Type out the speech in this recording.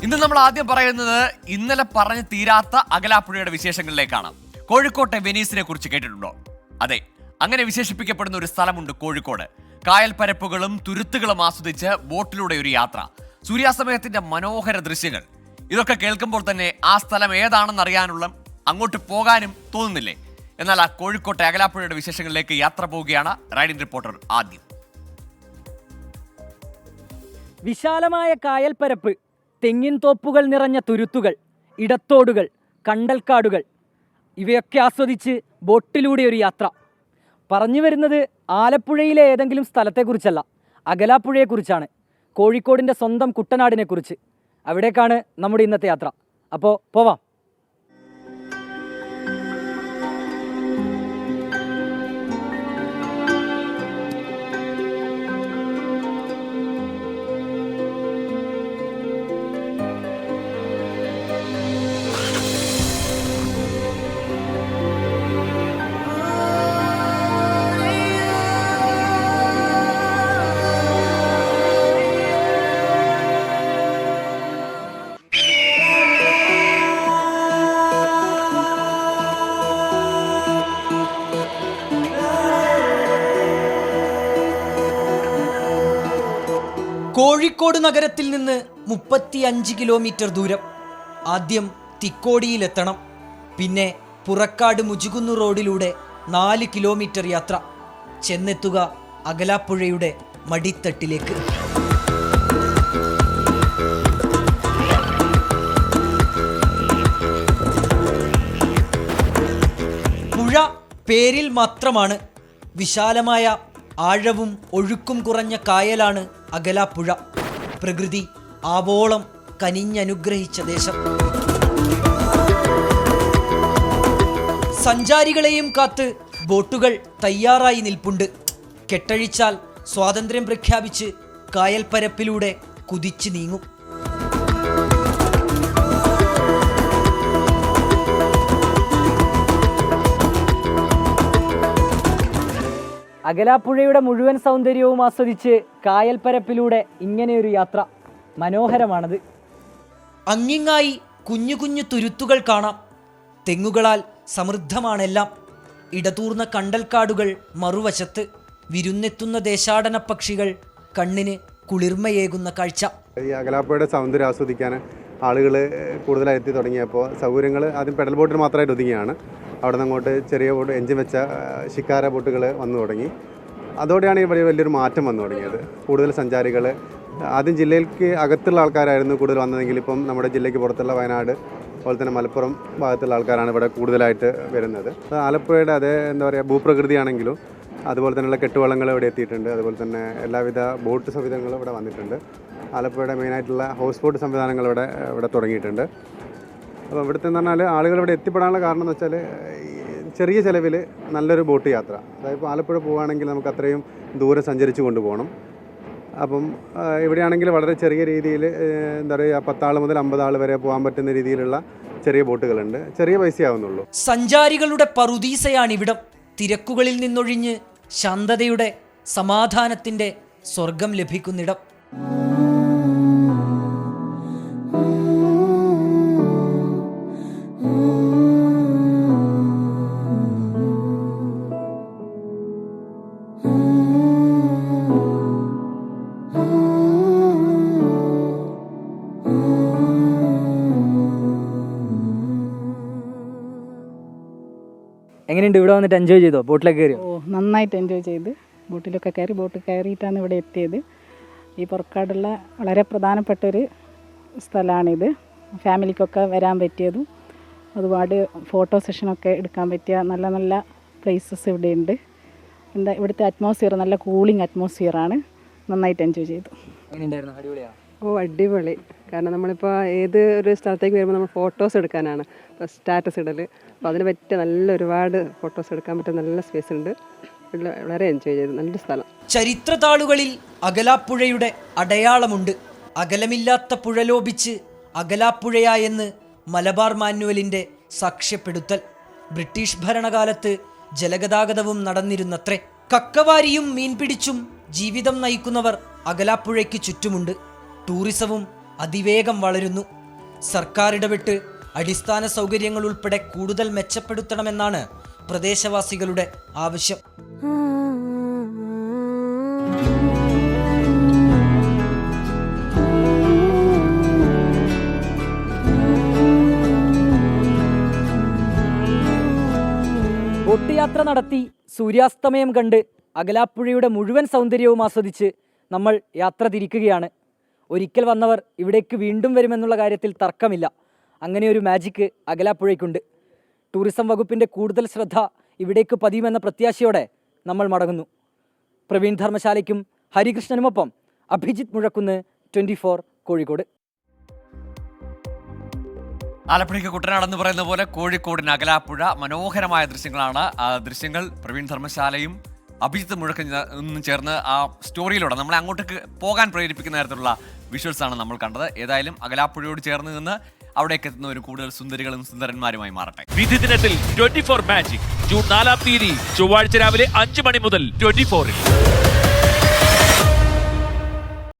ഇന്ന് നമ്മൾ ആദ്യം പറയുന്നത് ഇന്നലെ പറഞ്ഞു തീരാത്ത അകലാപ്പുഴയുടെ വിശേഷങ്ങളിലേക്കാണ്. കോഴിക്കോട്ടെ വെനീസിനെ കുറിച്ച് കേട്ടിട്ടുണ്ടോ? അതെ, അങ്ങനെ വിശേഷിപ്പിക്കപ്പെടുന്ന ഒരു സ്ഥലമുണ്ട് കോഴിക്കോട്. കായൽ പരപ്പുകളും തുരുത്തുകളും ആസ്വദിച്ച് ബോട്ടിലൂടെ ഒരു യാത്ര, സൂര്യാസ്തമയത്തിന്റെ മനോഹര ദൃശ്യങ്ങൾ. ഇതൊക്കെ കേൾക്കുമ്പോൾ തന്നെ ആ സ്ഥലം ഏതാണെന്ന് അറിയാനുള്ള അങ്ങോട്ട് പോകാനും തോന്നുന്നില്ലേ? എന്നാൽ ആ കോഴിക്കോട്ടെ അകലാപ്പുഴയുടെ വിശേഷങ്ങളിലേക്ക് യാത്ര പോവുകയാണ് റൈഡിംഗ് റിപ്പോർട്ടർ ആദ്യം. വിശാലമായ കായൽപ്പരപ്പ്, തെങ്ങിൻ തോപ്പുകൾ നിറഞ്ഞ തുരുത്തുകൾ, ഇടത്തോടുകൾ, കണ്ടൽക്കാടുകൾ, ഇവയൊക്കെ ആസ്വദിച്ച് ബോട്ടിലൂടെ ഒരു യാത്ര. പറഞ്ഞു വരുന്നത് ആലപ്പുഴയിലെ ഏതെങ്കിലും സ്ഥലത്തെക്കുറിച്ചല്ല, അകലാപ്പുഴയെക്കുറിച്ചാണ്. കോഴിക്കോടിൻ്റെ സ്വന്തം കുട്ടനാടിനെക്കുറിച്ച്. അവിടേക്കാണ് നമ്മുടെ ഇന്നത്തെ യാത്ര. അപ്പോൾ പോവാം. കോഴിക്കോട് നഗരത്തിൽ നിന്ന് 35 കിലോമീറ്റർ ദൂരം. ആദ്യം തിക്കോടിയിലെത്തണം. പിന്നെ പുറക്കാട് മുജുകുന്നു റോഡിലൂടെ 4 കിലോമീറ്റർ യാത്ര. ചെന്നെത്തുക അകലാപ്പുഴയുടെ മടിത്തട്ടിലേക്ക്. പുഴ പേരിൽ മാത്രമാണ്. വിശാലമായ ആഴവും ഒഴുക്കും കുറഞ്ഞ കായലാണ് അകലാപ്പുഴ. പ്രകൃതി ആവോളം കനിഞ്ഞനുഗ്രഹിച്ച ദേശം. സഞ്ചാരികളെയും കാത്ത് ബോട്ടുകൾ തയ്യാറായി നിൽപ്പുണ്ട്. കെട്ടഴിച്ചാൽ സ്വാതന്ത്ര്യം പ്രഖ്യാപിച്ച് കായൽപ്പരപ്പിലൂടെ കുതിച്ചു നീങ്ങും. അകലാപ്പുഴയുടെ മുഴുവൻ സൗന്ദര്യവും ആസ്വദിച്ച് കായൽപ്പരപ്പിലൂടെ ഇങ്ങനെയൊരു യാത്ര. മനോഹരമാണത്. അങ്ങിങ്ങായി കുഞ്ഞു കുഞ്ഞു തുരുത്തുകൾ കാണാം. തെങ്ങുകളാൽ സമൃദ്ധമാണെല്ലാം. ഇടതൂർന്ന കണ്ടൽക്കാടുകൾ മറുവശത്ത്. വിരുന്നെത്തുന്ന ദേശാടന പക്ഷികൾ കണ്ണിന് കുളിർമയേകുന്ന കാഴ്ച. ഈ അകലാപ്പുഴയുടെ സൗന്ദര്യം ആസ്വദിക്കാൻ ആളുകൾ കൂടുതലായി എത്തി തുടങ്ങിയപ്പോൾ സൗകര്യങ്ങൾ ആദ്യം പെഡൽ ബോട്ടിൽ മാത്രമായിട്ട് ഒതുങ്ങിയാണ്. അവിടെ നിന്ന് അങ്ങോട്ട് ചെറിയ ബോട്ട്, എഞ്ചിൻ വെച്ച ഷിക്കാര ബോട്ടുകൾ വന്നു തുടങ്ങി. അതോടെയാണ് ഈ വലിയൊരു മാറ്റം വന്നു തുടങ്ങിയത്. കൂടുതൽ സഞ്ചാരികൾ ആദ്യം ജില്ലയിലേക്ക് അകത്തുള്ള ആൾക്കാരായിരുന്നു കൂടുതൽ വന്നതെങ്കിൽ ഇപ്പം നമ്മുടെ ജില്ലയ്ക്ക് പുറത്തുള്ള വയനാട്, അതുപോലെ തന്നെ മലപ്പുറം ഭാഗത്തുള്ള ആൾക്കാരാണ് ഇവിടെ കൂടുതലായിട്ട് വരുന്നത്. ആലപ്പുഴയുടെ അതേ ഭൂപ്രകൃതിയാണെങ്കിലും അതുപോലെ തന്നെയുള്ള കെട്ടുവള്ളങ്ങൾ ഇവിടെ എത്തിയിട്ടുണ്ട്. അതുപോലെ തന്നെ എല്ലാവിധ ബോട്ട് സംവിധാനങ്ങളും ഇവിടെ വന്നിട്ടുണ്ട്. ആലപ്പുഴയുടെ മെയിനായിട്ടുള്ള ഹൗസ് ബോട്ട് സംവിധാനങ്ങൾ ഇവിടെ തുടങ്ങിയിട്ടുണ്ട്. അപ്പോൾ ഇവിടുത്തെ എന്ന് പറഞ്ഞാൽ ആളുകൾ ഇവിടെ എത്തിപ്പെടാനുള്ള കാരണം എന്ന് വെച്ചാൽ ചെറിയ ചിലവിൽ നല്ലൊരു ബോട്ട് യാത്ര. അതായത് ഇപ്പോൾ ആലപ്പുഴ പോവുകയാണെങ്കിൽ നമുക്ക് അത്രയും ദൂരം സഞ്ചരിച്ച് കൊണ്ടുപോകണം. അപ്പം ഇവിടെയാണെങ്കിൽ വളരെ ചെറിയ രീതിയിൽ എന്താ പറയുക 10 ആൾ മുതൽ 50 ആൾ വരെ പോകാൻ പറ്റുന്ന രീതിയിലുള്ള ചെറിയ ബോട്ടുകളുണ്ട്. ചെറിയ പൈസയാവുന്നുള്ളൂ. സഞ്ചാരികളുടെ പറുദീസയാണിവിടം. തിരക്കുകളിൽ നിന്നൊഴിഞ്ഞ് ശാന്തതയുടെ, സമാധാനത്തിൻ്റെ സ്വർഗം ലഭിക്കുന്നിടം. എങ്ങനെയുണ്ട് ഇവിടെ വന്നിട്ട്? എൻജോയ് ചെയ്തോ? ബോട്ടിലൊക്കെ കയറിയോ? നന്നായിട്ട് എൻജോയ് ചെയ്ത് ബോട്ടിലൊക്കെ കയറി. ബോട്ട് കയറിയിട്ടാണ് ഇവിടെ എത്തിയത്. ഈ പുറക്കാടുള്ള വളരെ പ്രധാനപ്പെട്ടൊരു സ്ഥലമാണിത്. ഫാമിലിക്കൊക്കെ വരാൻ പറ്റിയതും ഒരുപാട് ഫോട്ടോ സെഷനൊക്കെ എടുക്കാൻ പറ്റിയ നല്ല നല്ല പ്ലേസസ് ഇവിടെയുണ്ട്. ഇവിടുത്തെ അറ്റ്മോസ്ഫിയർ നല്ല കൂളിംഗ് അറ്റ്മോസ്ഫിയറാണ്. നന്നായിട്ട് എൻജോയ് ചെയ്തു. എങ്ങനെയുണ്ടായിരുന്നു? അടിപൊളിയാണ്. അടിപൊളി. കാരണം നമ്മളിപ്പോൾ ഏത് ഒരു സ്ഥലത്തേക്ക് വരുമ്പോൾ നമ്മൾ ഫോട്ടോസ് എടുക്കാനാണ് ഇപ്പോൾ സ്റ്റാറ്റസ് ഇടൽ. അപ്പോൾ അതിന് പറ്റിയ നല്ല ഒരുപാട് ഫോട്ടോസ് എടുക്കാൻ പറ്റിയ നല്ല സ്പേസ് ഉണ്ട്. വളരെ എൻജോയ് ചെയ്തു. നല്ലൊരു സ്ഥലം. ചരിത്രതാളുകളിൽ അകലാപ്പുഴയുടെ അടയാളമുണ്ട്. അകലമില്ലാത്ത പുഴ ലോപിച്ച് അകലാപ്പുഴയായെന്ന് മലബാർ മാനുവലിൻ്റെ സാക്ഷ്യപ്പെടുത്തൽ. ബ്രിട്ടീഷ് ഭരണകാലത്ത് ജലഗതാഗതവും നടന്നിരുന്നത്രേ. കക്കവാരിയും മീൻപിടിച്ചും ജീവിതം നയിക്കുന്നവർ അകലാപ്പുഴയ്ക്ക് ചുറ്റുമുണ്ട്. ടൂറിസവും അതിവേഗം വളരുന്നു. സർക്കാർ ഇടപെട്ട് അടിസ്ഥാന സൗകര്യങ്ങൾ ഉൾപ്പെടെ കൂടുതൽ മെച്ചപ്പെടുത്തണമെന്നാണ് പ്രദേശവാസികളുടെ ആവശ്യം. ബോട്ട് യാത്ര നടത്തി സൂര്യാസ്തമയം കണ്ട് അകലാപ്പുഴയുടെ മുഴുവൻ സൗന്ദര്യവും ആസ്വദിച്ച് നമ്മൾ യാത്ര തിരിക്കുകയാണ്. ഒരിക്കൽ വന്നവർ ഇവിടേക്ക് വീണ്ടും വരുമെന്നുള്ള കാര്യത്തിൽ തർക്കമില്ല. അങ്ങനെ ഒരു മാജിക്ക് അകലാപ്പുഴയ്ക്കുണ്ട്. ടൂറിസം വകുപ്പിൻ്റെ കൂടുതൽ ശ്രദ്ധ ഇവിടേക്ക് പതിയുമെന്ന പ്രത്യാശയോടെ നമ്മൾ മടങ്ങുന്നു. പ്രവീൺ ധർമ്മശാലയ്ക്കും ഹരികൃഷ്ണനുമൊപ്പം അഭിജിത്ത് മുഴക്കുന്ന്, 24 കോഴിക്കോട്. ആലപ്പുഴയ്ക്ക് കുട്ടനാടെന്ന് പറയുന്ന പോലെ കോഴിക്കോടിന് അകലാപ്പുഴ. മനോഹരമായ ദൃശ്യങ്ങളാണ്. ആ ദൃശ്യങ്ങൾ പ്രവീൺ ധർമ്മശാലയും അഭിജിത്ത് മുഴക്കും ചേർന്ന് ആ സ്റ്റോറിയിലൂടെ നമ്മളെ അങ്ങോട്ടേക്ക് പോകാൻ പ്രേരിപ്പിക്കുന്ന തരത്തിലുള്ള വിഷ്വൽസ് ആണ് നമ്മൾ കണ്ടത്. ഏതായാലും അകലാപ്പുഴയോട് ചേർന്ന് നിന്ന് അവിടേക്ക് എത്തുന്നവർ കൂടുതൽ സുന്ദരികളും സുന്ദരന്മാരുമായി മാറട്ടെ. വിധി ദിനത്തിൽ 24 മാജിക് ജൂൺ 4 ചൊവ്വാഴ്ച രാവിലെ 5 മണി മുതൽ 24-ൽ.